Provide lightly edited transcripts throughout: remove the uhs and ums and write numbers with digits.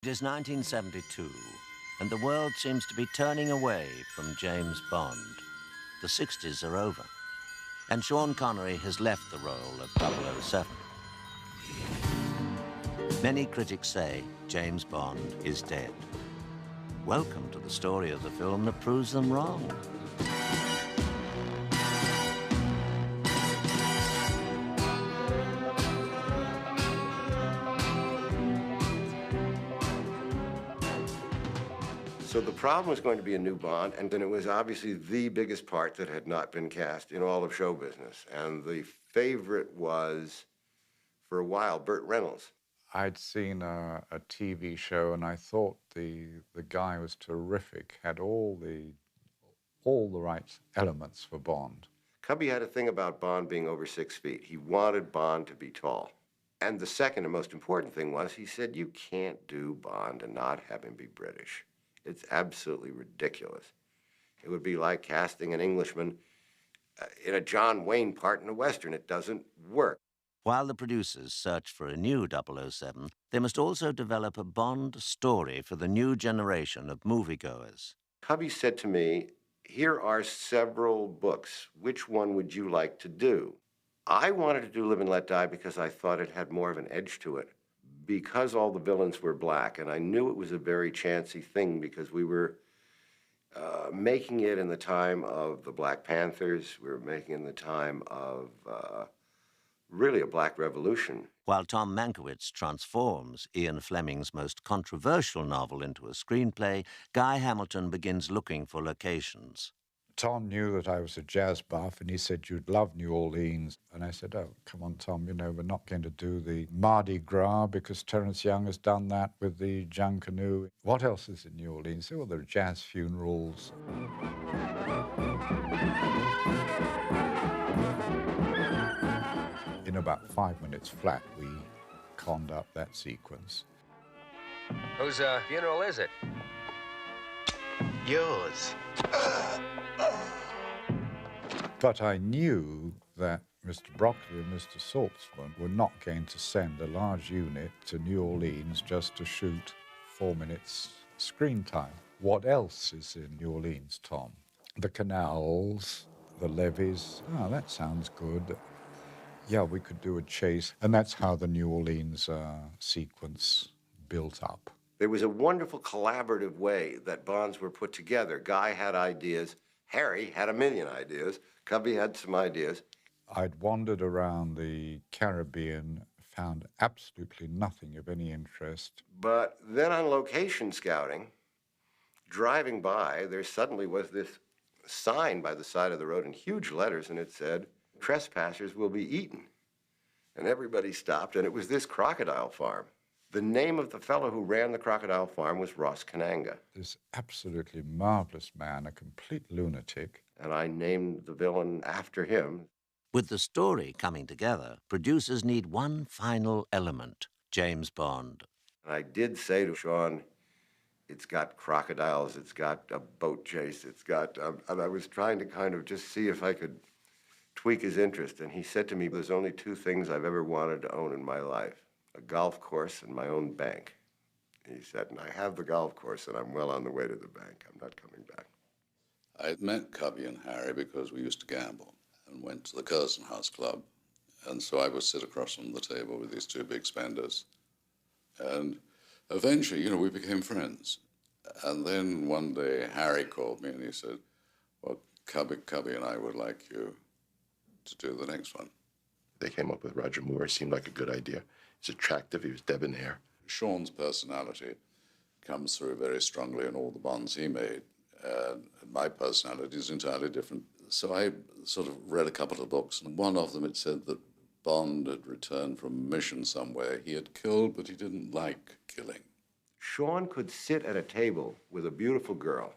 It is 1972, and the world seems to be turning away from James Bond. The 60s are over, and Sean Connery has left the role of 007. Many critics say James Bond is dead. Welcome to the story of the film that proves them wrong. So the problem was going to be a new Bond, and then it was obviously the biggest part that had not been cast in all of show business. And the favorite was, for a while, Burt Reynolds. I'd seen a TV show, and I thought the guy was terrific, had all the right elements for Bond. Cubby had a thing about Bond being over 6 feet. He wanted Bond to be tall. And the second and most important thing was, he said, you can't do Bond and not have him be British. It's absolutely ridiculous. It would be like casting an Englishman in a John Wayne part in a Western. It doesn't work. While the producers search for a new 007, they must also develop a Bond story for the new generation of moviegoers. Cubby said to me, here are several books. Which one would you like to do? I wanted to do Live and Let Die because I thought it had more of an edge to it. Because all the villains were black, and I knew it was a very chancy thing because we were making it in the time of the Black Panthers. We were making it in the time of really a black revolution. While Tom Mankiewicz transforms Ian Fleming's most controversial novel into a screenplay, Guy Hamilton begins looking for locations. Tom knew that I was a jazz buff, and he said, you'd love New Orleans. And I said, oh, come on, Tom, you know, we're not going to do the Mardi Gras because Terence Young has done that with the Junkanoo. What else is in New Orleans? He said, well, there are jazz funerals. In about 5 minutes flat, we conned up that sequence. Whose funeral is it? Yours. But I knew that Mr. Broccoli and Mr. Saltzman were not going to send a large unit to New Orleans just to shoot 4 minutes screen time. What else is in New Orleans, Tom? The canals, the levees. Oh, that sounds good. Yeah, we could do a chase. And that's how the New Orleans sequence built up. There was a wonderful collaborative way that Bonds were put together. Guy had ideas. Harry had a million ideas. Cubby had some ideas. I'd wandered around the Caribbean, found absolutely nothing of any interest. But then on location scouting, driving by, there suddenly was this sign by the side of the road in huge letters, and it said, trespassers will be eaten. And everybody stopped, and it was this crocodile farm. The name of the fellow who ran the crocodile farm was Ross Kananga. This absolutely marvelous man, a complete lunatic. And I named the villain after him. With the story coming together, producers need one final element, James Bond. And I did say to Sean, it's got crocodiles, it's got a boat chase, it's got... and I was trying to kind of just see if I could tweak his interest. And he said to me, there's only two things I've ever wanted to own in my life. A golf course and my own bank. He said, and I have the golf course, and I'm well on the way to the bank. I'm not coming back. I met Cubby and Harry because we used to gamble and went to the Curzon House Club. And so I would sit across from the table with these two big spenders. And eventually, you know, we became friends. And then one day, Harry called me and he said, well, Cubby and I would like you to do the next one. They came up with Roger Moore. It seemed like a good idea. He's attractive. He was debonair. Sean's personality comes through very strongly in all the Bonds he made. And my personality is entirely different. So I sort of read a couple of books, and one of them it said that Bond had returned from a mission somewhere. He had killed, but he didn't like killing. Sean could sit at a table with a beautiful girl,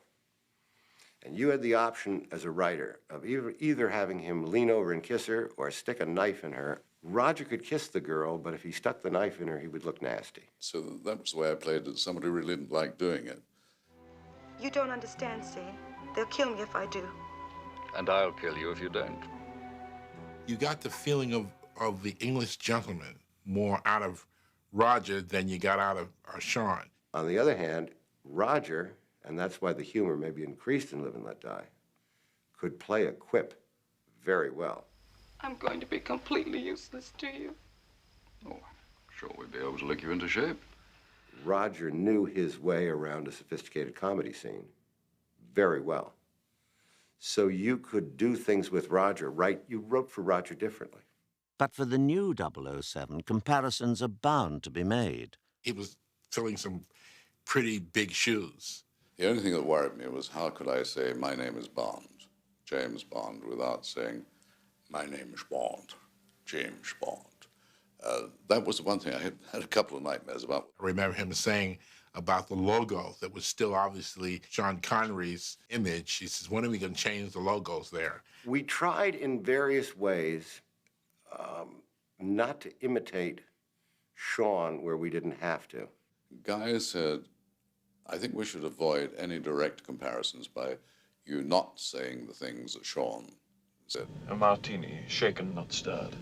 and you had the option as a writer of either having him lean over and kiss her or stick a knife in her. Roger could kiss the girl, but if he stuck the knife in her, he would look nasty. So that was the way I played it. Somebody really didn't like doing it. You don't understand, see? They'll kill me if I do. And I'll kill you if you don't. You got the feeling of the English gentleman more out of Roger than you got out of Sean. On the other hand, Roger, and that's why the humor may be increased in Live and Let Die, could play a quip very well. I'm going to be completely useless to you. Oh, sure we'd be able to lick you into shape. Roger knew his way around a sophisticated comedy scene very well. So you could do things with Roger, right? You wrote for Roger differently. But for the new 007, comparisons are bound to be made. He was filling some pretty big shoes. The only thing that worried me was how could I say, my name is Bond, James Bond, without saying, my name is Bond, James Bond. That was the one thing I had a couple of nightmares about. I remember him saying about the logo that was still obviously Sean Connery's image. He says, when are we going to change the logos there? We tried in various ways not to imitate Sean where we didn't have to. Guy said, I think we should avoid any direct comparisons by you not saying the things that Sean said. A martini, shaken, not stirred.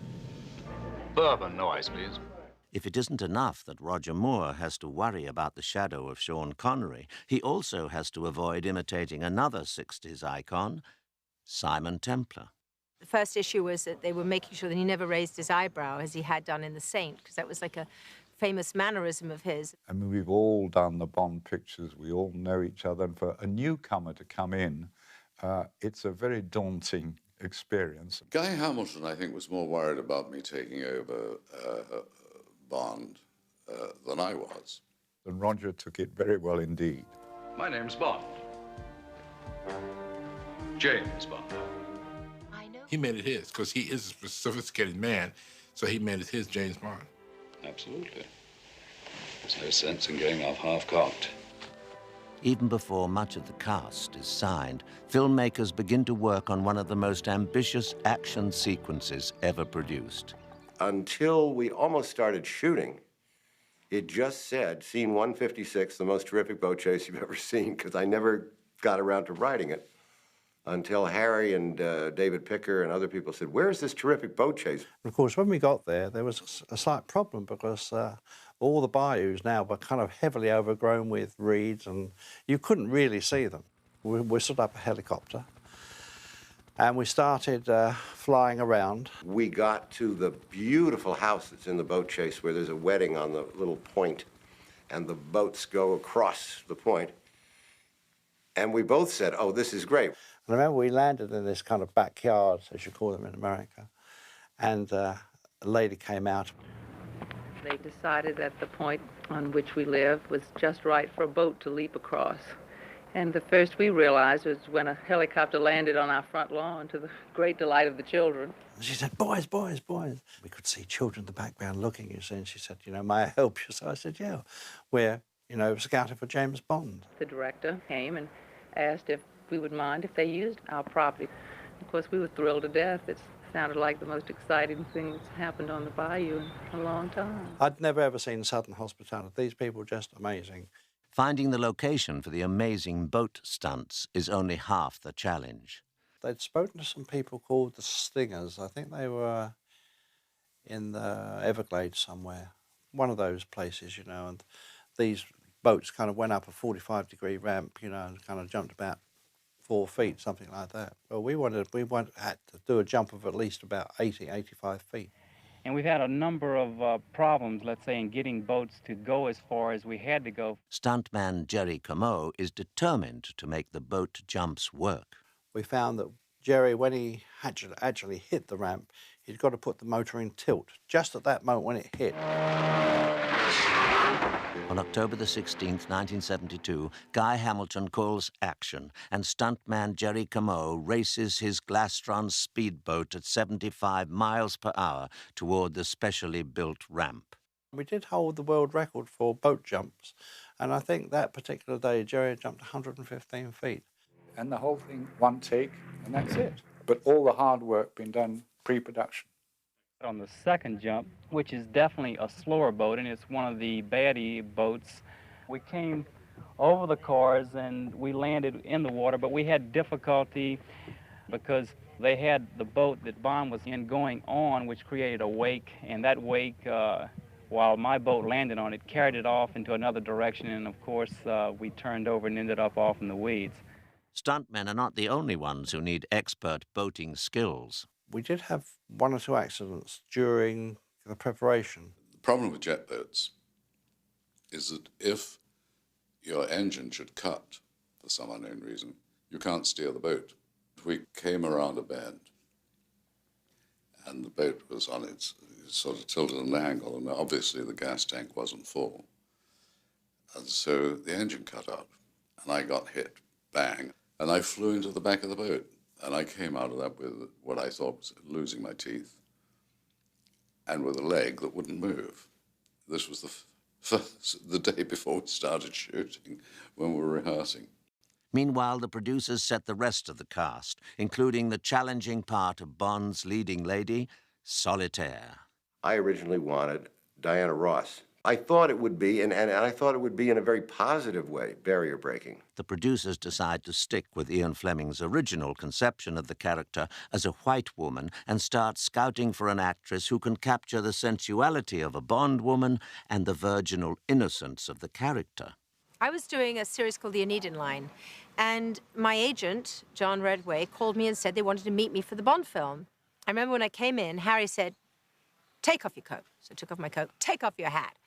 Bourbon, no ice, please. If it isn't enough that Roger Moore has to worry about the shadow of Sean Connery, he also has to avoid imitating another 60s icon, Simon Templar. The first issue was that they were making sure that he never raised his eyebrow as he had done in The Saint, because that was like a famous mannerism of his. I mean, we've all done the Bond pictures. We all know each other. And for a newcomer to come in, it's a very daunting experience. Guy Hamilton, I think, was more worried about me taking over Bond than I was. And Roger took it very well indeed. My name's Bond. James Bond. He made it his, because he is a sophisticated man, so he made it his James Bond. Absolutely. There's no sense in going off half-cocked. Even before much of the cast is signed, filmmakers begin to work on one of the most ambitious action sequences ever produced. Until we almost started shooting, it just said, scene 156, the most terrific boat chase you've ever seen, because I never got around to writing it until Harry and David Picker and other people said, where's this terrific boat chase? Of course, when we got there was a slight problem because all the bayous now were kind of heavily overgrown with reeds and you couldn't really see them. We whistled up a helicopter and we started flying around. We got to the beautiful house that's in the boat chase where there's a wedding on the little point and the boats go across the point. And we both said, oh, this is great. And I remember we landed in this kind of backyard, as you call them in America, and a lady came out. They decided that the point on which we lived was just right for a boat to leap across. And the first we realized was when a helicopter landed on our front lawn, to the great delight of the children. She said, boys, boys, boys. We could see children in the background looking, you see, and she said, you know, may I help you? So I said, yeah, we're, you know, scouting for James Bond. The director came and asked if we would mind if they used our property. Of course, we were thrilled to death. It sounded like the most exciting thing that's happened on the bayou in a long time. I'd never ever seen Southern hospitality. These people were just amazing. Finding the location for the amazing boat stunts is only half the challenge. They'd spoken to some people called the Stingers. I think they were in the Everglades somewhere, one of those places, you know, and these boats kind of went up a 45-degree ramp, you know, and kind of jumped about 4 feet, something like that. Well, we had to do a jump of at least about 80, 85 feet. And we've had a number of problems, let's say, in getting boats to go as far as we had to go. Stuntman Jerry Comeau is determined to make the boat jumps work. We found that Jerry, when he actually hit the ramp, he'd got to put the motor in tilt, just at that moment when it hit. On October the 16th, 1972, Guy Hamilton calls action, and stuntman Jerry Comeau races his Glastron speedboat at 75 miles per hour toward the specially built ramp. We did hold the world record for boat jumps, and I think that particular day, Jerry jumped 115 feet. And the whole thing, one take, and that's it. But all the hard work been done pre-production. On the second jump, which is definitely a slower boat, and it's one of the baddie boats, we came over the cars and we landed in the water, but we had difficulty because they had the boat that Bond was in going on, which created a wake, and that wake while my boat landed on it, carried it off into another direction, and of course we turned over and ended up off in the weeds. Stuntmen are not the only ones who need expert boating skills. We did have one or two accidents during the preparation. The problem with jet boats is that if your engine should cut for some unknown reason, you can't steer the boat. We came around a bend, and the boat was on its sort of tilted at an angle, and obviously the gas tank wasn't full. And so the engine cut out, and I got hit, bang, and I flew into the back of the boat. And I came out of that with what I thought was losing my teeth, and with a leg that wouldn't move. This was the day before we started shooting, when we were rehearsing. Meanwhile, the producers set the rest of the cast, including the challenging part of Bond's leading lady, Solitaire. I originally wanted Diana Ross. I thought it would be, and I thought it would be in a very positive way, barrier breaking. The producers decide to stick with Ian Fleming's original conception of the character as a white woman and start scouting for an actress who can capture the sensuality of a Bond woman and the virginal innocence of the character. I was doing a series called The Aeneid Line, and my agent, John Redway, called me and said they wanted to meet me for the Bond film. I remember when I came in, Harry said, "Take off your coat." So I took off my coat. "Take off your hat."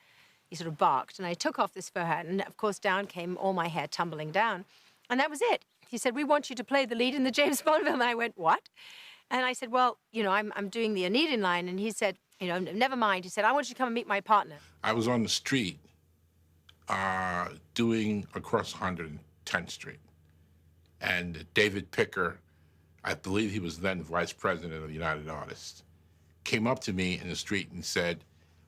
He sort of barked, and I took off this fur hat, and of course down came all my hair tumbling down. And that was it. He said, "We want you to play the lead in the James Bond film." And I went, "What?" And I said, "Well, you know, I'm doing the Aeneid Line." And he said, "You know, never mind." He said, "I want you to come and meet my partner." I was on the street doing across 110th Street. And David Picker, I believe he was then vice president of the United Artists, came up to me in the street and said,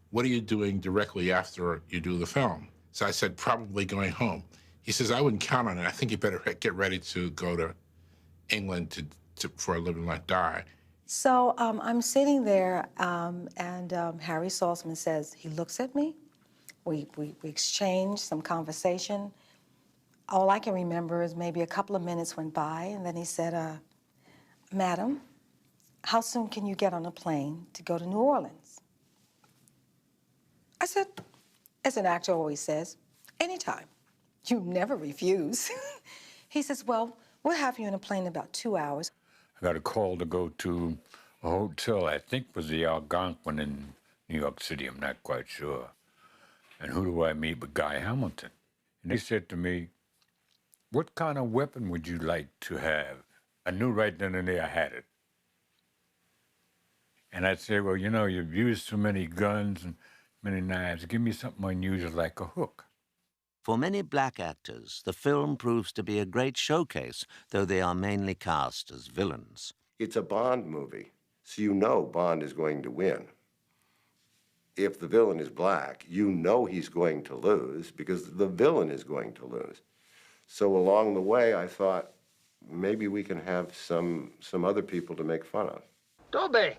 "What are you doing directly after you do the film?" So I said, "Probably going home." He says, "I wouldn't count on it. I think you better get ready to go to England for Live and Let Die." So I'm sitting there, and Harry Saltzman says, he looks at me. We exchanged some conversation. All I can remember is maybe a couple of minutes went by, and then he said, "Madam, how soon can you get on a plane to go to New Orleans?" I said, as an actor always says, "Anytime. You never refuse." He says, "Well, we'll have you in a plane in about 2 hours." I got a call to go to a hotel, I think was the Algonquin in New York City, I'm not quite sure. And who do I meet but Guy Hamilton? And he said to me, "What kind of weapon would you like to have?" I knew right then and there I had it. And I said, "Well, you know, you've used so many guns and many knives. Give me something unusual like a hook." For many black actors, the film proves to be a great showcase, though they are mainly cast as villains. It's a Bond movie, so you know Bond is going to win. If the villain is black, you know he's going to lose because the villain is going to lose. So along the way, I thought maybe we can have some other people to make fun of. Toby,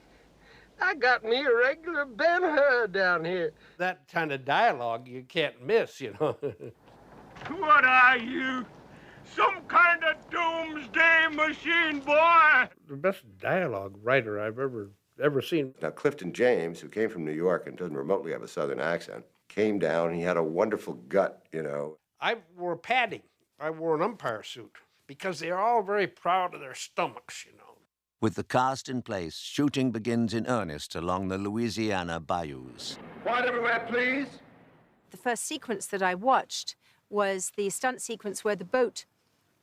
I got me a regular Ben-Hur down here. That kind of dialogue you can't miss, you know. What are you? Some kind of doomsday machine, boy? The best dialogue writer I've ever seen. Now, Clifton James, who came from New York and doesn't remotely have a Southern accent, came down and he had a wonderful gut, you know. I wore padding. I wore an umpire suit because they're all very proud of their stomachs, you know. With the cast in place, shooting begins in earnest along the Louisiana bayous. Quiet everywhere, please. The first sequence that I watched was the stunt sequence where the boat,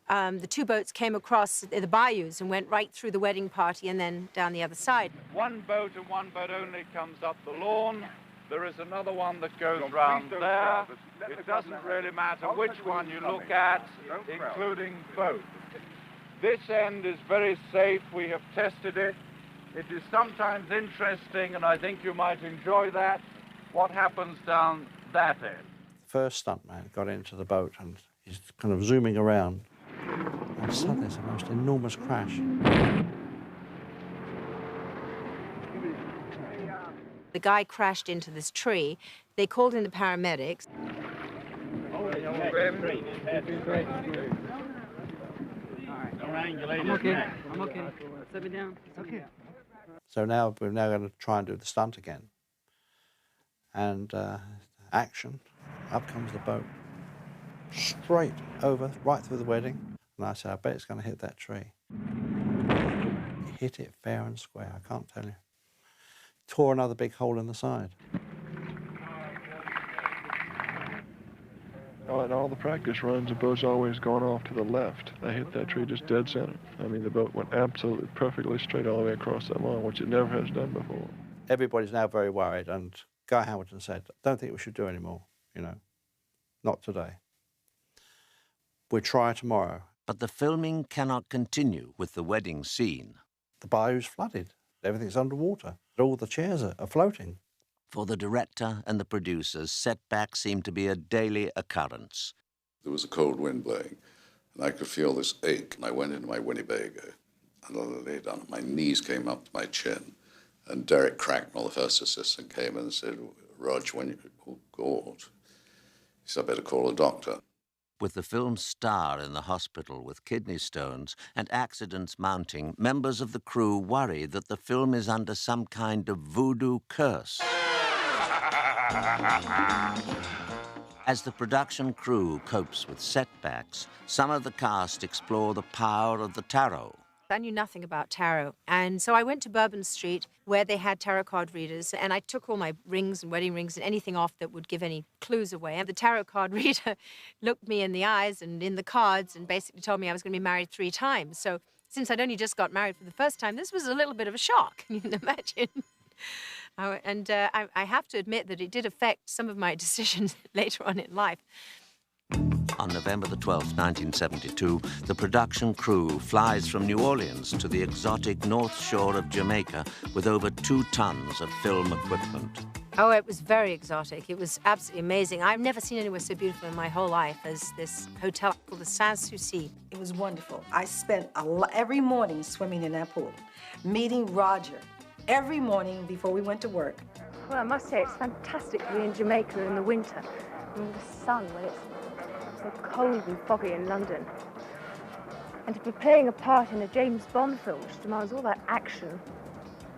the two boats came across the bayous and went right through the wedding party and then down the other side. One boat and one boat only comes up the lawn. There is another one that goes round there. It doesn't really matter which one you look at, including both. This end is very safe. We have tested it. It is sometimes interesting, and I think you might enjoy that, what happens down that end. The first stuntman got into the boat, and he's kind of zooming around. And suddenly there's a most enormous crash. The guy crashed into this tree. They called in the paramedics. I'm okay. I'm okay. Set me down. It's okay. So now we're going to try and do the stunt again. And action, up comes the boat, straight over, right through the wedding. And I said, I bet it's going to hit that tree. It hit it fair and square, I can't tell you. Tore another big hole in the side. In all the practice runs, the boat's always gone off to the left. They hit that tree just dead center. I mean, the boat went absolutely perfectly straight all the way across that lawn, which it never has done before. Everybody's now very worried, and Guy Hamilton said, don't think we should do any more, not today. We'll try tomorrow. But the filming cannot continue with the wedding scene. The bayou's flooded. Everything's underwater. All the chairs are floating. For the director and the producers, setbacks seem to be a daily occurrence. There was a cold wind blowing, and I could feel this ache. And I went into my Winnebago, and I lay down. My knees came up to my chin, and Derek Cracknell, the first assistant, came in and said, Rog, when you... Oh, God. He said, I better call a doctor. With the film's star in the hospital with kidney stones and accidents mounting, members of the crew worry that the film is under some kind of voodoo curse. As the production crew copes with setbacks, some of the cast explore the power of the tarot. I knew nothing about tarot, and so I went to Bourbon Street where they had tarot card readers, and I took all my rings and wedding rings and anything off that would give any clues away. And the tarot card reader looked me in the eyes and in the cards and basically told me I was going to be married 3 times. So since I'd only just got married for the first time, this was a little bit of a shock, you can imagine. I have to admit that it did affect some of my decisions later on in life. On November the 12th, 1972, the production crew flies from New Orleans to the exotic north shore of Jamaica with over 2 tons of film equipment. Oh, it was very exotic. It was absolutely amazing. I've never seen anywhere so beautiful in my whole life as this hotel called the Sans Souci. It was wonderful. I spent every morning swimming in that pool, meeting Roger every morning before we went to work. Well, I must say it's fantastic to be in Jamaica in the winter, in the sun when it's so cold and foggy in London. And to be playing a part in a James Bond film, which demands all that action,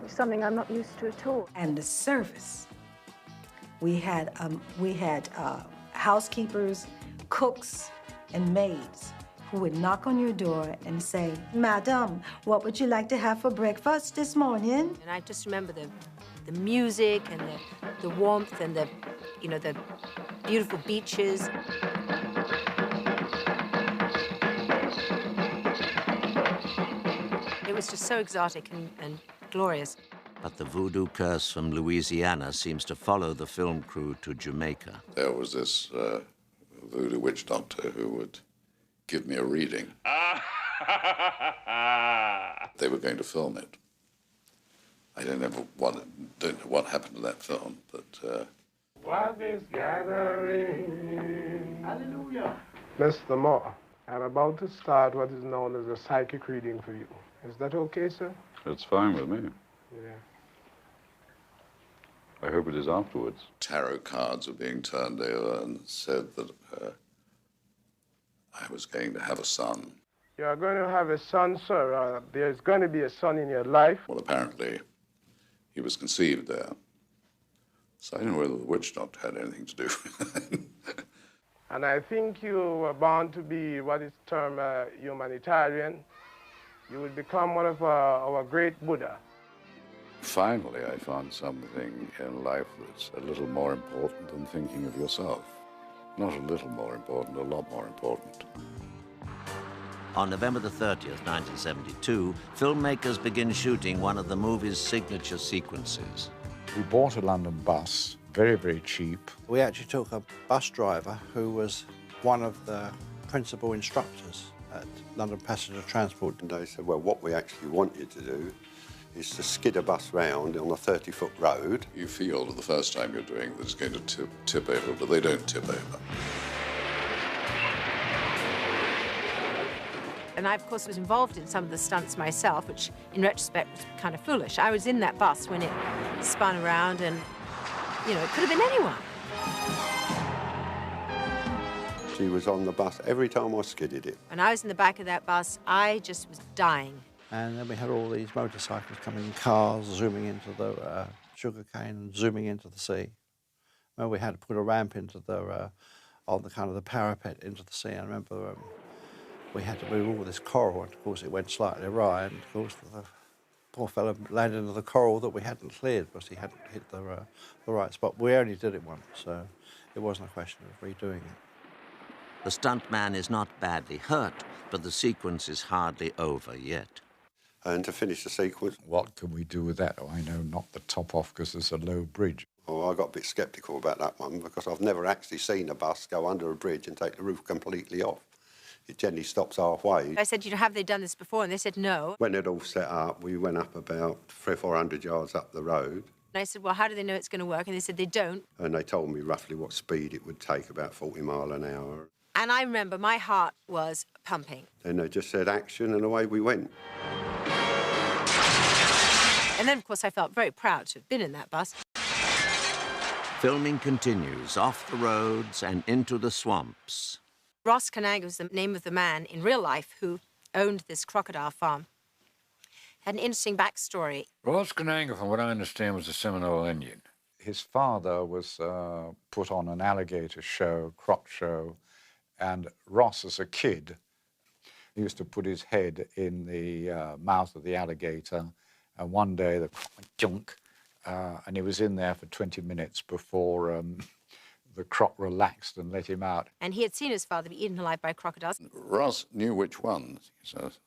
is something I'm not used to at all. And the service. We had housekeepers, cooks, and maids who would knock on your door and say, Madam, what would you like to have for breakfast this morning? And I just remember the music and the warmth and the beautiful beaches. It was just so exotic and glorious. But the voodoo curse from Louisiana seems to follow the film crew to Jamaica. There was this voodoo witch doctor who would give me a reading. They were going to film it. I don't know what happened to that film, but... What is gathering? Hallelujah. Mr. Moore, I'm about to start what is known as a psychic reading for you. Is that okay, sir? It's fine with me. Yeah. I hope it is afterwards. Tarot cards were being turned over and said that I was going to have a son. You're going to have a son, sir. There's going to be a son in your life. Well, apparently, he was conceived there. So I don't know whether the witch doctor had anything to do with it. And I think you were born to be what is termed a humanitarian. You will become one of our great Buddha. Finally, I found something in life that's a little more important than thinking of yourself. Not a little more important, a lot more important. On November the 30th, 1972, filmmakers begin shooting one of the movie's signature sequences. We bought a London bus, very, very cheap. We actually took a bus driver who was one of the principal instructors at London Passenger Transport. And they said, well, what we actually want you to do is to skid a bus round on a 30-foot road. You feel that the first time you're doing it, it's going to tip over, but they don't tip over. And I, of course, was involved in some of the stunts myself, which, in retrospect, was kind of foolish. I was in that bus when it spun around and, it could have been anyone. She was on the bus every time I skidded it. When I was in the back of that bus, I just was dying. And then we had all these motorcycles coming in, cars zooming into the sugarcane and zooming into the sea. Well, we had to put a ramp into the on the kind of the parapet into the sea. I remember we had to move all this coral, and of course it went slightly awry, and of course the poor fellow landed into the coral that we hadn't cleared because he hadn't hit the right spot. We only did it once, so it wasn't a question of redoing it. The stuntman is not badly hurt, but the sequence is hardly over yet. And to finish the sequence... What can we do with that? Oh, I know, knock the top off because there's a low bridge. Oh, I got a bit sceptical about that one because I've never actually seen a bus go under a bridge and take the roof completely off. It generally stops halfway. I said, have they done this before? And they said no. When it all set up, we went up about 300 or 400 yards up the road. And I said, well, how do they know it's going to work? And they said they don't. And they told me roughly what speed it would take, about 40 miles an hour. And I remember my heart was pumping. Then they just said action, and away we went. And then, of course, I felt very proud to have been in that bus. Filming continues off the roads and into the swamps. Ross Kananga was the name of the man in real life who owned this crocodile farm. Had an interesting backstory. Ross Kananga, from what I understand, was a Seminole Indian. His father was put on an alligator show, croc show, and Ross, as a kid, used to put his head in the mouth of the alligator, and one day the croc went junk, and he was in there for 20 minutes before the croc relaxed and let him out. And he had seen his father be eaten alive by crocodiles. Ross knew which ones. He says,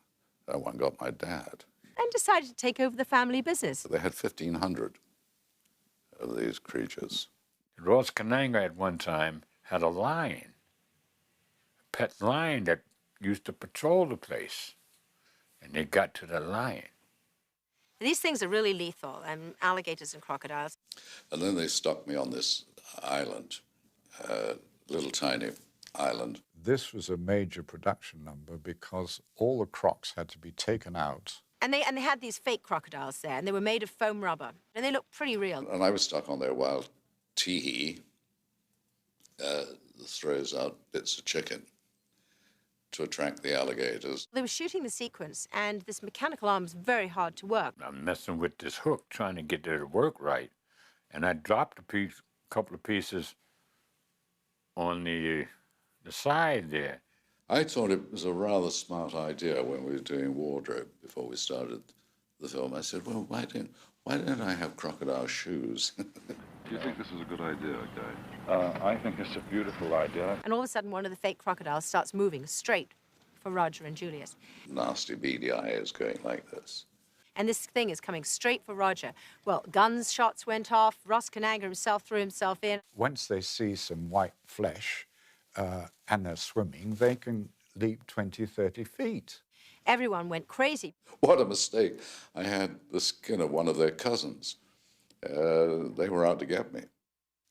that one got my dad. And decided to take over the family business. They had 1,500 of these creatures. Ross Kananga at one time had a lion, a pet lion that used to patrol the place. And they got to the lion. These things are really lethal, alligators and crocodiles. And then they stuck me on this island, little tiny island. This was a major production number because all the crocs had to be taken out. And they had these fake crocodiles there, and they were made of foam rubber, and they looked pretty real. And I was stuck on their wild tee that throws out bits of chicken to attract the alligators. They were shooting the sequence, and this mechanical arm is very hard to work. I'm messing with this hook, trying to get it to work right. And I dropped a couple of pieces on the side there. I thought it was a rather smart idea when we were doing wardrobe before we started the film. I said, well, why don't I have crocodile shoes? Do you think this is a good idea, Guy? I think it's a beautiful idea. And all of a sudden, one of the fake crocodiles starts moving straight for Roger and Julius. Nasty beady eyes going like this. And this thing is coming straight for Roger. Well, guns shots went off. Ross Kananga himself threw himself in. Once they see some white flesh and they're swimming, they can leap 20, 30 feet. Everyone went crazy. What a mistake. I had the skin of one of their cousins. They were out to get me.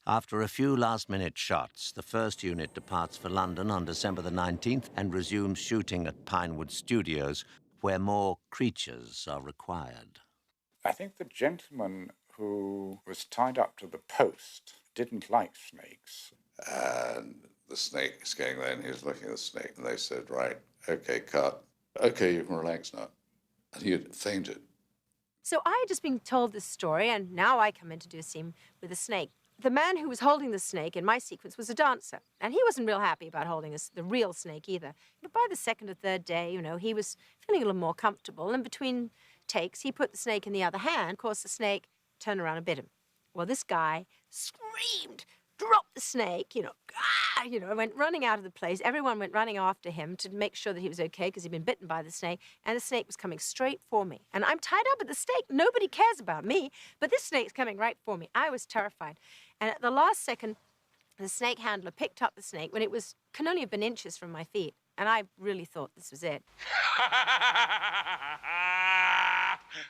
After a few last-minute shots, the first unit departs for London on December the 19th and resumes shooting at Pinewood Studios, where more creatures are required. I think the gentleman who was tied up to the post didn't like snakes. And the snake is going there, and he was looking at the snake, and they said, right, okay, cut. Okay, you can relax now. And he had fainted. So I had just been told this story, and now I come in to do a scene with a snake. The man who was holding the snake in my sequence was a dancer, and he wasn't real happy about holding the real snake either. But by the second or third day, he was feeling a little more comfortable, and between takes, he put the snake in the other hand. Of course, the snake turned around and bit him. Well, this guy screamed, dropped the snake, went running out of the place. Everyone went running after him to make sure that he was okay because he'd been bitten by the snake, and the snake was coming straight for me. And I'm tied up at the snake. Nobody cares about me, but this snake's coming right for me. I was terrified. And at the last second, the snake handler picked up the snake when it can only have been inches from my feet, and I really thought this was it.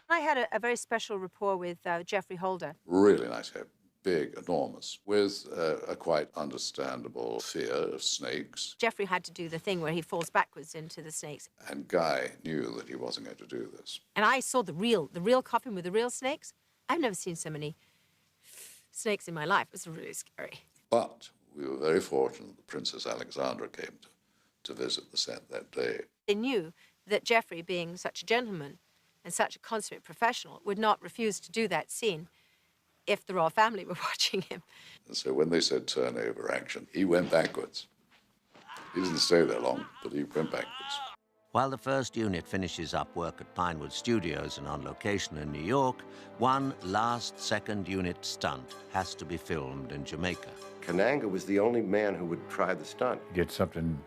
I had a very special rapport with Geoffrey Holder. Really nice guy. Big, enormous, with a quite understandable fear of snakes. Geoffrey had to do the thing where he falls backwards into the snakes. And Guy knew that he wasn't going to do this. And I saw the real coffin with the real snakes. I've never seen so many snakes in my life. It was really scary. But we were very fortunate that Princess Alexandra came to visit the set that day. They knew that Geoffrey, being such a gentleman and such a consummate professional, would not refuse to do that scene. if the royal family were watching him. And so when they said turnover action, he went backwards. He didn't stay there long, but he went backwards. While the first unit finishes up work at Pinewood Studios and on location in New York, one last second unit stunt has to be filmed in Jamaica. Kananga was the only man who would try the stunt. Did something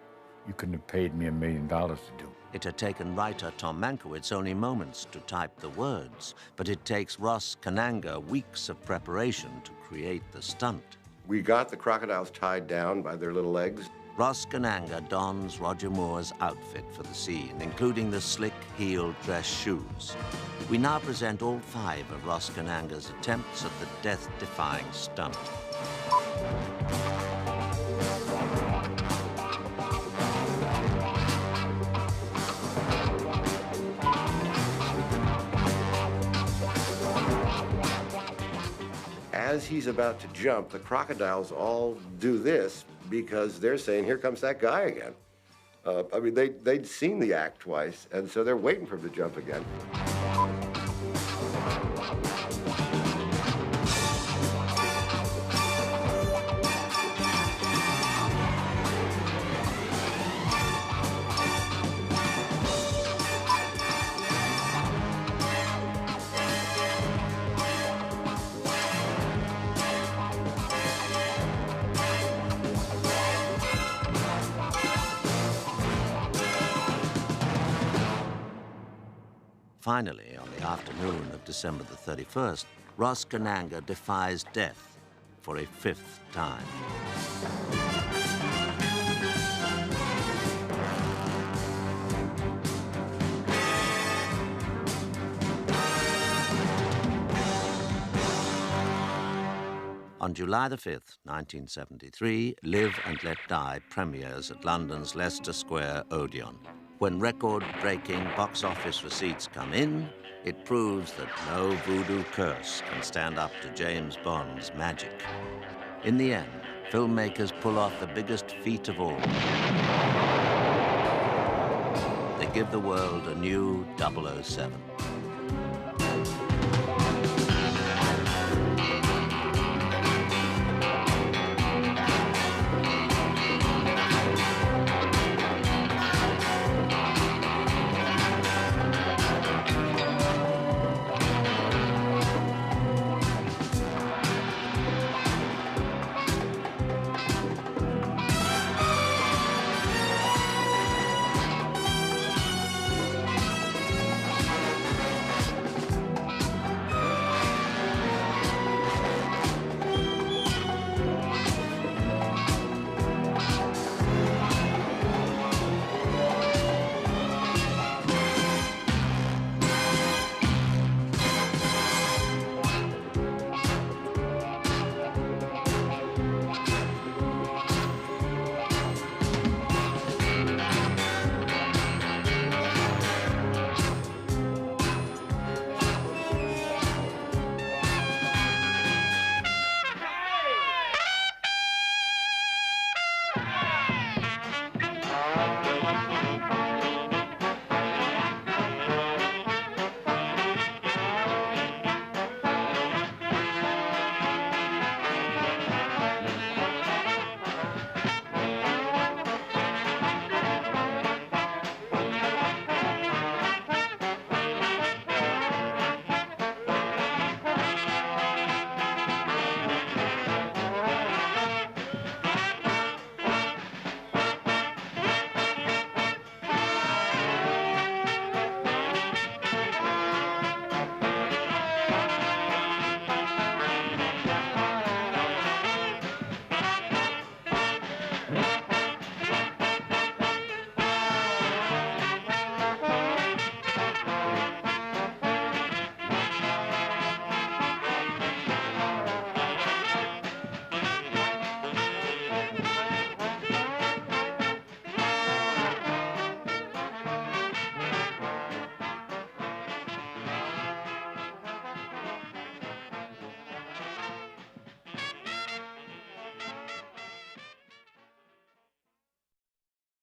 you couldn't have paid me $1 million to do. It had taken writer Tom Mankiewicz only moments to type the words, but it takes Ross Kananga weeks of preparation to create the stunt. We got the crocodiles tied down by their little legs. Ross Kananga dons Roger Moore's outfit for the scene, including the slick heel dress shoes. We now present all 5 of Ross Kananga's attempts at the death-defying stunt. As he's about to jump, the crocodiles all do this because they're saying, here comes that guy again. I mean, they'd seen the act twice, and so they're waiting for him to jump again. Finally, on the afternoon of December the 31st, Ross Kananga defies death for a 5th time. On July the 5th, 1973, Live and Let Die premieres at London's Leicester Square Odeon. When record-breaking box office receipts come in, it proves that no voodoo curse can stand up to James Bond's magic. In the end, filmmakers pull off the biggest feat of all. They give the world a new 007.